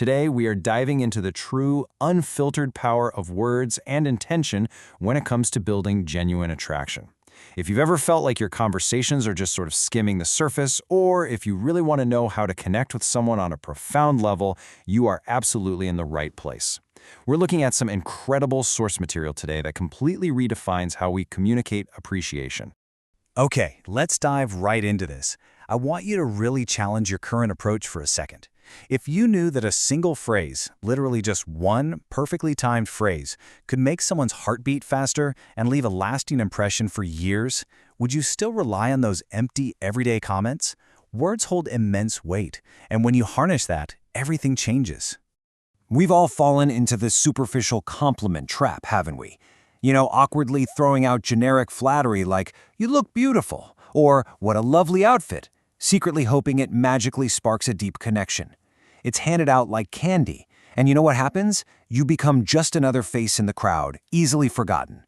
Today, we are diving into the true, unfiltered power of words and intention when it comes to building genuine attraction. If you've ever felt like your conversations are just sort of skimming the surface, or if you really want to know how to connect with someone on a profound level, you are absolutely in the right place. We're looking at some incredible source material today that completely redefines how we communicate appreciation. Okay, let's dive right into this. I want you to really challenge your current approach for a second. If you knew that a single phrase, literally just one perfectly timed phrase, could make someone's heart beat faster and leave a lasting impression for years, would you still rely on those empty, everyday comments? Words hold immense weight, and when you harness that, everything changes. We've all fallen into the superficial compliment trap, haven't we? Awkwardly throwing out generic flattery like, "You look beautiful," or "What a lovely outfit," secretly hoping it magically sparks a deep connection. It's handed out like candy, and you know what happens? You become just another face in the crowd, easily forgotten.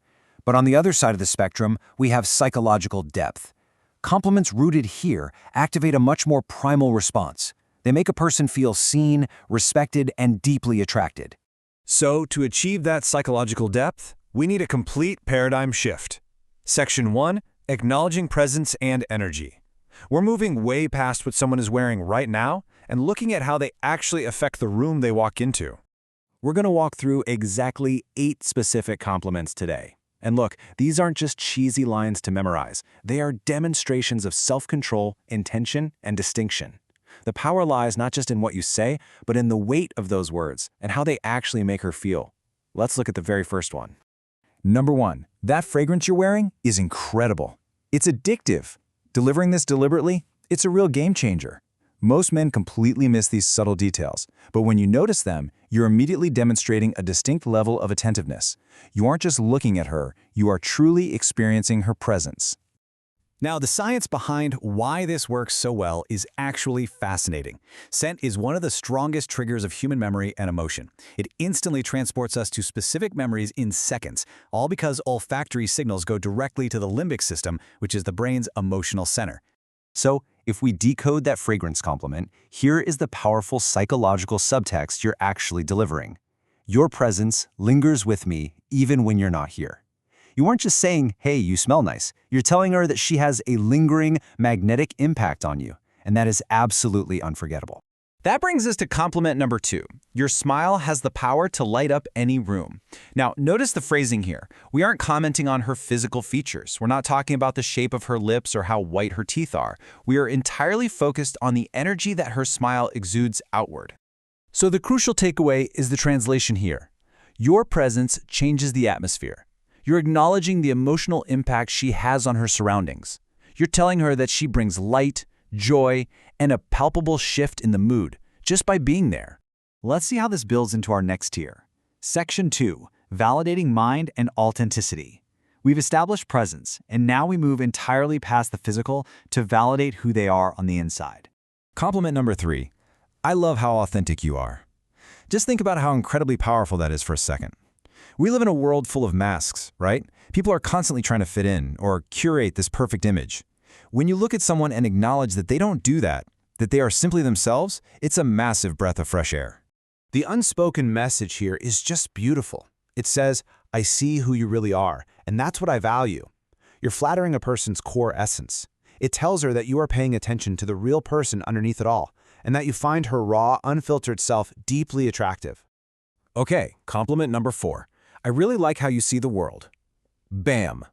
But on the other side of the spectrum, we have psychological depth. Compliments rooted here activate a much more primal response. They make a person feel seen, respected, and deeply attracted. So, to achieve that psychological depth, we need a complete paradigm shift. Section 1, Acknowledging Presence and Energy. We're moving way past what someone is wearing right now and looking at how they actually affect the room they walk into. We're going to walk through exactly 8 specific compliments today. And look, these aren't just cheesy lines to memorize. They are demonstrations of self-control, intention, and distinction. The power lies not just in what you say, but in the weight of those words and how they actually make her feel. Let's look at the very first one. Number 1, that fragrance you're wearing is incredible. It's addictive. Delivering this deliberately, it's a real game changer. Most men completely miss these subtle details, but when you notice them, you're immediately demonstrating a distinct level of attentiveness. You aren't just looking at her, you are truly experiencing her presence. Now, the science behind why this works so well is actually fascinating. Scent is one of the strongest triggers of human memory and emotion. It instantly transports us to specific memories in seconds, all because olfactory signals go directly to the limbic system, which is the brain's emotional center. So, if we decode that fragrance compliment, here is the powerful psychological subtext you're actually delivering. Your presence lingers with me even when you're not here. You aren't just saying, "Hey, you smell nice." You're telling her that she has a lingering, magnetic impact on you, and that is absolutely unforgettable. That brings us to compliment number 2. Your smile has the power to light up any room. Now, notice the phrasing here. We aren't commenting on her physical features. We're not talking about the shape of her lips or how white her teeth are. We are entirely focused on the energy that her smile exudes outward. So the crucial takeaway is the translation here. Your presence changes the atmosphere. You're acknowledging the emotional impact she has on her surroundings. You're telling her that she brings light, joy, and a palpable shift in the mood just by being there. Let's see how this builds into our next tier. Section 2, Validating Mind and Authenticity. We've established presence, and now we move entirely past the physical to validate who they are on the inside. Compliment number 3. I love how authentic you are. Just think about how incredibly powerful that is for a second. We live in a world full of masks, right? People are constantly trying to fit in or curate this perfect image. When you look at someone and acknowledge that they don't do that they are simply themselves, it's a massive breath of fresh air. The unspoken message here is just beautiful. It says, "I see who you really are, and that's what I value." You're flattering a person's core essence. It tells her that you are paying attention to the real person underneath it all, and that you find her raw, unfiltered self deeply attractive. Okay, compliment number 4. I really like how you see the world. Bam!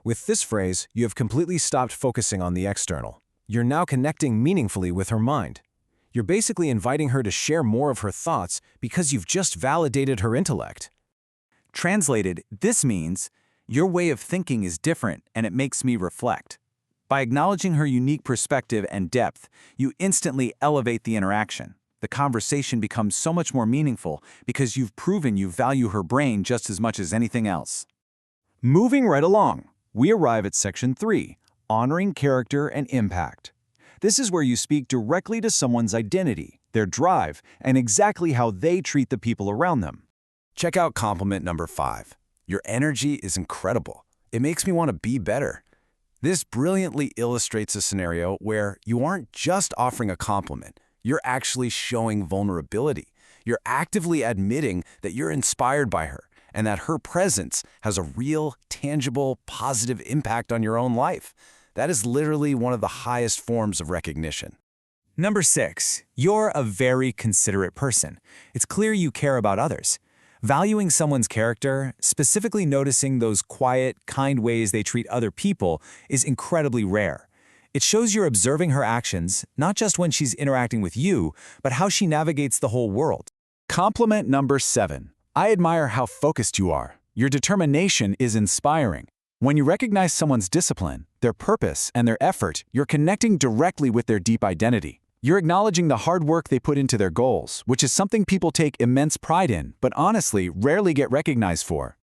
With this phrase, you have completely stopped focusing on the external. You're now connecting meaningfully with her mind. You're basically inviting her to share more of her thoughts because you've just validated her intellect. Translated, this means, your way of thinking is different and it makes me reflect. By acknowledging her unique perspective and depth, you instantly elevate the interaction. The conversation becomes so much more meaningful because you've proven you value her brain just as much as anything else. Moving right along, we arrive at Section 3, Honoring Character and Impact. This is where you speak directly to someone's identity, their drive, and exactly how they treat the people around them. Check out compliment number 5. Your energy is incredible. It makes me want to be better. This brilliantly illustrates a scenario where you aren't just offering a compliment, you're actually showing vulnerability. You're actively admitting that you're inspired by her and that her presence has a real, tangible, positive impact on your own life. That is literally one of the highest forms of recognition. Number 6, you're a very considerate person. It's clear you care about others. Valuing someone's character, specifically noticing those quiet, kind ways they treat other people, is incredibly rare. It shows you're observing her actions, not just when she's interacting with you, but how she navigates the whole world. Compliment number 7. I admire how focused you are. Your determination is inspiring. When you recognize someone's discipline, their purpose, and their effort, you're connecting directly with their deep identity. You're acknowledging the hard work they put into their goals, which is something people take immense pride in, but honestly rarely get recognized for.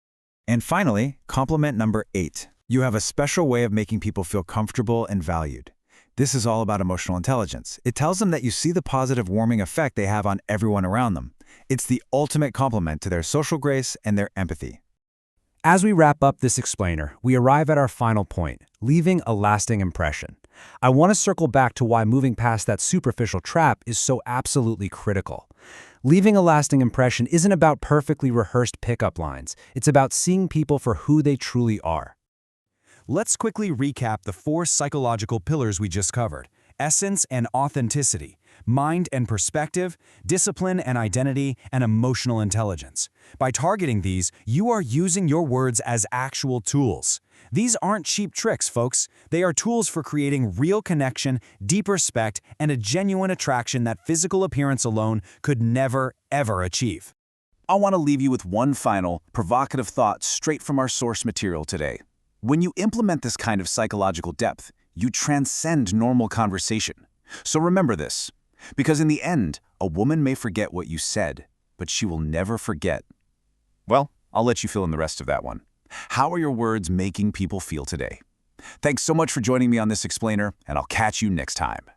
And finally, compliment number 8. You have a special way of making people feel comfortable and valued. This is all about emotional intelligence. It tells them that you see the positive warming effect they have on everyone around them. It's the ultimate compliment to their social grace and their empathy. As we wrap up this explainer, we arrive at our final point, leaving a lasting impression. I want to circle back to why moving past that superficial trap is so absolutely critical. Leaving a lasting impression isn't about perfectly rehearsed pickup lines. It's about seeing people for who they truly are. Let's quickly recap the 4 psychological pillars we just covered: essence and authenticity, mind and perspective, discipline and identity, and emotional intelligence. By targeting these, you are using your words as actual tools. These aren't cheap tricks, folks. They are tools for creating real connection, deep respect, and a genuine attraction that physical appearance alone could never, ever achieve. I want to leave you with one final, provocative thought straight from our source material today. When you implement this kind of psychological depth, you transcend normal conversation. So remember this, because in the end, a woman may forget what you said, but she will never forget. Well, I'll let you fill in the rest of that one. How are your words making people feel today? Thanks so much for joining me on this explainer, and I'll catch you next time.